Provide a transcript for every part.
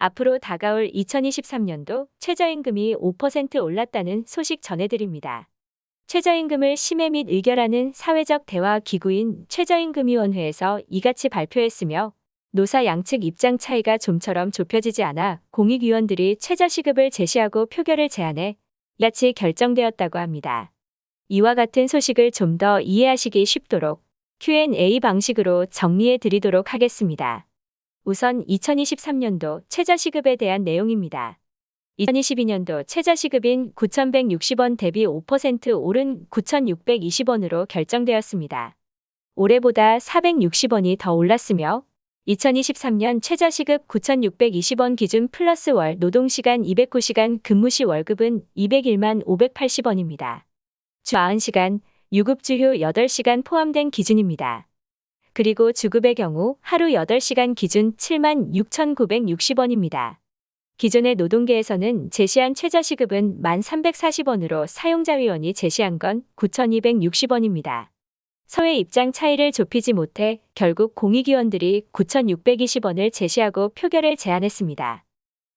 앞으로 다가올 2023년도 최저임금이 5% 올랐다는 소식 전해드립니다. 최저임금을 심의 및 의결하는 사회적 대화 기구인 최저임금위원회에서 이같이 발표했으며 노사 양측 입장 차이가 좀처럼 좁혀지지 않아 공익위원들이 최저시급을 제시하고 표결을 제안해 이같이 결정되었다고 합니다. 이와 같은 소식을 좀 더 이해하시기 쉽도록 Q&A 방식으로 정리해 드리도록 하겠습니다. 우선 2023년도 최저시급에 대한 내용입니다. 2022년도 최저시급인 9,160원 대비 5% 오른 9,620원으로 결정되었습니다. 올해보다 460원이 더 올랐으며 2023년 최저시급 9,620원 기준 플러스 월 노동시간 209시간 근무 시 월급은 201만 580원입니다. 주 90시간, 유급주휴 8시간 포함된 기준입니다. 그리고 주급의 경우 하루 8시간 기준 7만 6,960원입니다. 기존의 노동계에서는 제시한 최저시급은 1,340원으로 사용자위원이 제시한 건 9,260원입니다. 서로의 입장 차이를 좁히지 못해 결국 공익위원들이 9,620원을 제시하고 표결을 제안했습니다.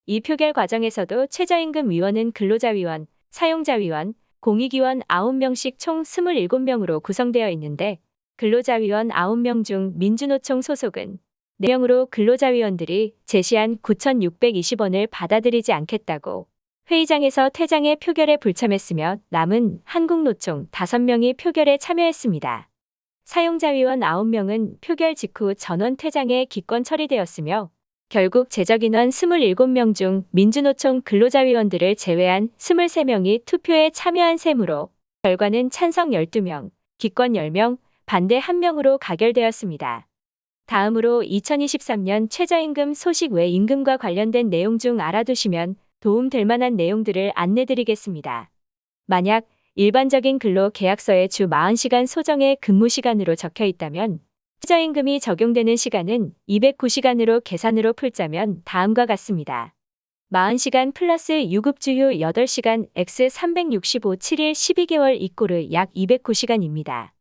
이 표결 과정에서도 최저임금위원은 근로자위원, 사용자위원, 공익위원 9명씩 총 27명으로 구성되어 있는데 근로자위원 9명 중 민주노총 소속은 4명으로 근로자위원들이 제시한 9,620원을 받아들이지 않겠다고 회의장에서 퇴장해 표결에 불참했으며 남은 한국노총 5명이 표결에 참여했습니다. 사용자위원 9명은 표결 직후 전원 퇴장해 기권 처리되었으며 결국 제적인원 27명 중 민주노총 근로자위원들을 제외한 23명이 투표에 참여한 셈으로 결과는 찬성 12명, 기권 10명, 반대 1명으로 가결되었습니다. 다음으로 2023년 최저임금 소식 외 임금과 관련된 내용 중 알아두시면 도움될 만한 내용들을 안내드리겠습니다. 만약 일반적인 근로계약서에 주 40시간 소정의 근무시간으로 적혀 있다면 최저임금이 적용되는 시간은 209시간으로 계산으로 풀자면 다음과 같습니다. 40시간 플러스 유급주휴 8시간 x 365 7일 12개월 이꼬르 약 209시간입니다.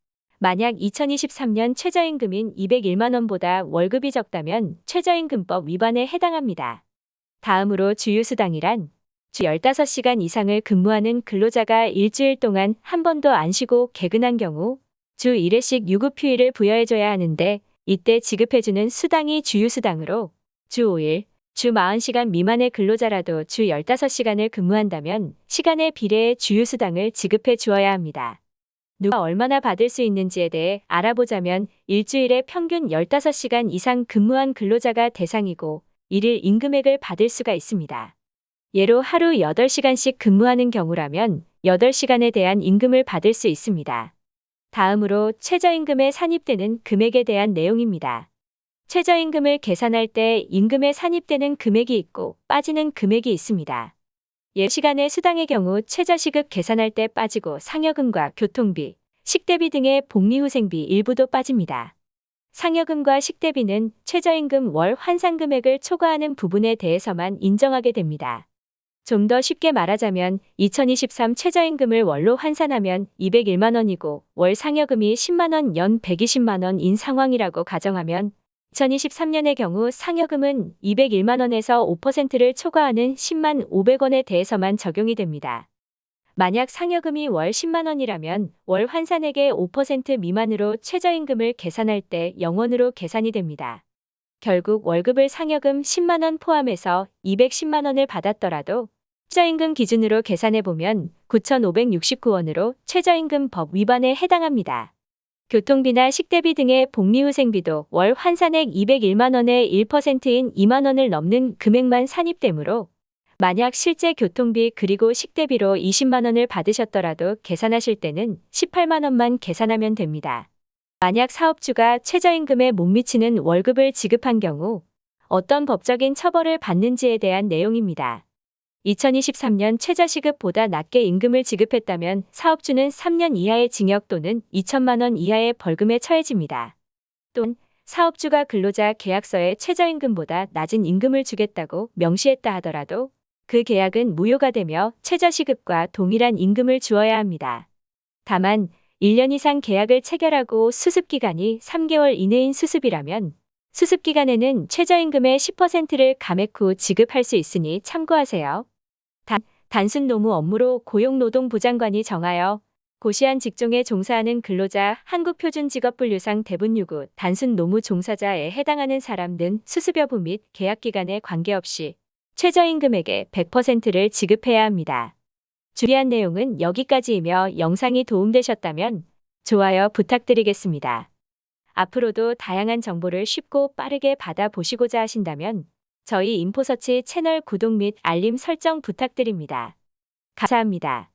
만약 2023년 최저임금인 201만원보다 월급이 적다면 최저임금법 위반에 해당합니다. 다음으로 주휴수당이란 주 15시간 이상을 근무하는 근로자가 일주일 동안 한 번도 안 쉬고 개근한 경우 주 1회씩 유급휴일을 부여해줘야 하는데 이때 지급해주는 수당이 주휴수당으로 주 5일, 주 40시간 미만의 근로자라도 주 15시간을 근무한다면 시간에 비례해 주휴수당을 지급해 주어야 합니다. 누가 얼마나 받을 수 있는지에 대해 알아보자면 일주일에 평균 15시간 이상 근무한 근로자가 대상이고 일일 임금액을 받을 수가 있습니다. 예로 하루 8시간씩 근무하는 경우라면 8시간에 대한 임금을 받을 수 있습니다. 다음으로 최저임금에 산입되는 금액에 대한 내용입니다. 최저임금을 계산할 때 임금에 산입되는 금액이 있고 빠지는 금액이 있습니다. 시간의 수당의 경우 최저시급 계산할 때 빠지고 상여금과 교통비, 식대비 등의 복리후생비 일부도 빠집니다. 상여금과 식대비는 최저임금 월 환산금액을 초과하는 부분에 대해서만 인정하게 됩니다. 좀 더 쉽게 말하자면 2023 최저임금을 월로 환산하면 201만원이고 월 상여금이 10만원 연 120만원인 상황이라고 가정하면 2023년의 경우 상여금은 201만원에서 5%를 초과하는 10만 500원에 대해서만 적용이 됩니다. 만약 상여금이 월 10만원이라면 월 환산액의 5% 미만으로 최저임금을 계산할 때 0원으로 계산이 됩니다. 결국 월급을 상여금 10만원 포함해서 210만원을 받았더라도 최저임금 기준으로 계산해보면 9,569원으로 최저임금법 위반에 해당합니다. 교통비나 식대비 등의 복리후생비도 월 환산액 201만원의 1%인 2만원을 넘는 금액만 산입되므로 만약 실제 교통비 그리고 식대비로 20만원을 받으셨더라도 계산하실 때는 18만원만 계산하면 됩니다. 만약 사업주가 최저임금에 못 미치는 월급을 지급한 경우 어떤 법적인 처벌을 받는지에 대한 내용입니다. 2023년 최저시급보다 낮게 임금을 지급했다면 사업주는 3년 이하의 징역 또는 2천만원 이하의 벌금에 처해집니다. 또는 사업주가 근로자 계약서에 최저임금보다 낮은 임금을 주겠다고 명시했다 하더라도 그 계약은 무효가 되며 최저시급과 동일한 임금을 주어야 합니다. 다만 1년 이상 계약을 체결하고 수습기간이 3개월 이내인 수습이라면 수습기간에는 최저임금의 10%를 감액 후 지급할 수 있으니 참고하세요. 단순 노무 업무로 고용노동부장관이 정하여 고시한 직종에 종사하는 근로자 한국표준직업분류상 대분류구 단순 노무 종사자에 해당하는 사람 등 수습 여부 및 계약기간에 관계없이 최저임금액의 100%를 지급해야 합니다. 준비한 내용은 여기까지이며 영상이 도움되셨다면 좋아요 부탁드리겠습니다. 앞으로도 다양한 정보를 쉽고 빠르게 받아보시고자 하신다면 저희 인포서치 채널 구독 및 알림 설정 부탁드립니다. 감사합니다.